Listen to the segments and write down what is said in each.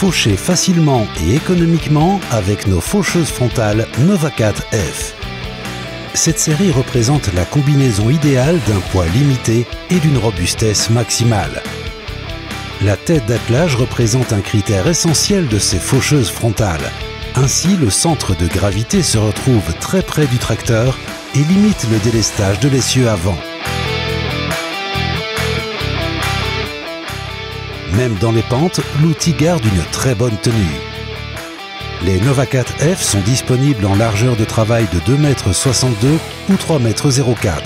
faucher facilement et économiquement avec nos faucheuses frontales Novacat F. Cette série représente la combinaison idéale d'un poids limité et d'une robustesse maximale. La tête d'attelage représente un critère essentiel de ces faucheuses frontales. Ainsi, le centre de gravité se retrouve très près du tracteur et limite le délestage de l'essieu avant. Même dans les pentes, l'outil garde une très bonne tenue. Les Novacat F sont disponibles en largeur de travail de 2,62 m ou 3,04 m.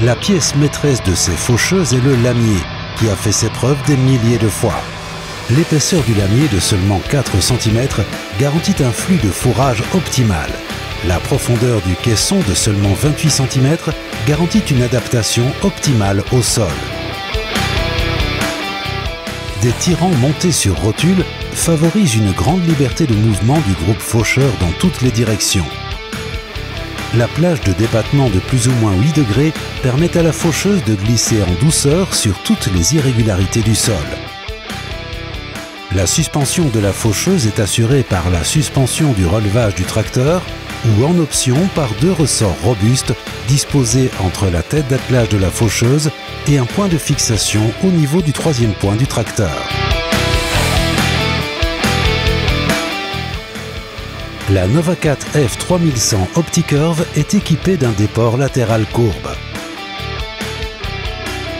La pièce maîtresse de ces faucheuses est le lamier, qui a fait ses preuves des milliers de fois. L'épaisseur du lamier de seulement 4 cm garantit un flux de fourrage optimal. La profondeur du caisson de seulement 28 cm garantit une adaptation optimale au sol. Des tirants montés sur rotule favorisent une grande liberté de mouvement du groupe faucheur dans toutes les directions. La plage de débattement de plus ou moins 8 degrés permet à la faucheuse de glisser en douceur sur toutes les irrégularités du sol. La suspension de la faucheuse est assurée par la suspension du relevage du tracteur ou en option par 2 ressorts robustes disposés entre la tête d'attelage de la faucheuse et un point de fixation au niveau du 3e point du tracteur. La Novacat F 3100 OptiCurve est équipée d'un déport latéral courbe.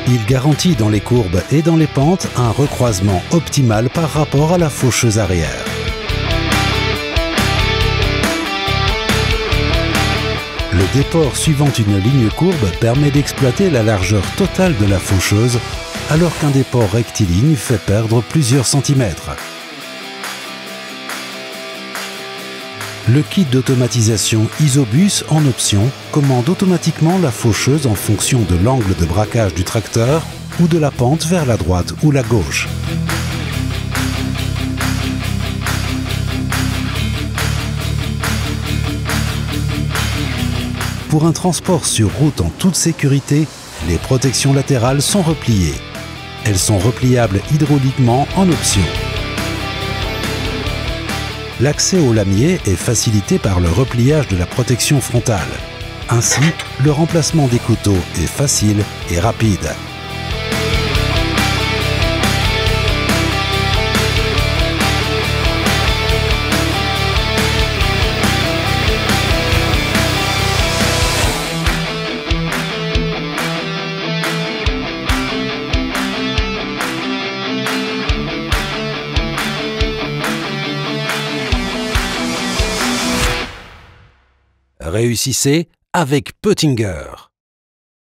Il garantit dans les courbes et dans les pentes un recroisement optimal par rapport à la faucheuse arrière. Le déport suivant une ligne courbe permet d'exploiter la largeur totale de la faucheuse, alors qu'un déport rectiligne fait perdre plusieurs centimètres. Le kit d'automatisation Isobus en option commande automatiquement la faucheuse en fonction de l'angle de braquage du tracteur ou de la pente vers la droite ou la gauche. Pour un transport sur route en toute sécurité, les protections latérales sont repliées. Elles sont repliables hydrauliquement en option. L'accès au lamier est facilité par le repliage de la protection frontale. Ainsi, le remplacement des couteaux est facile et rapide. Réussissez avec Peutinger.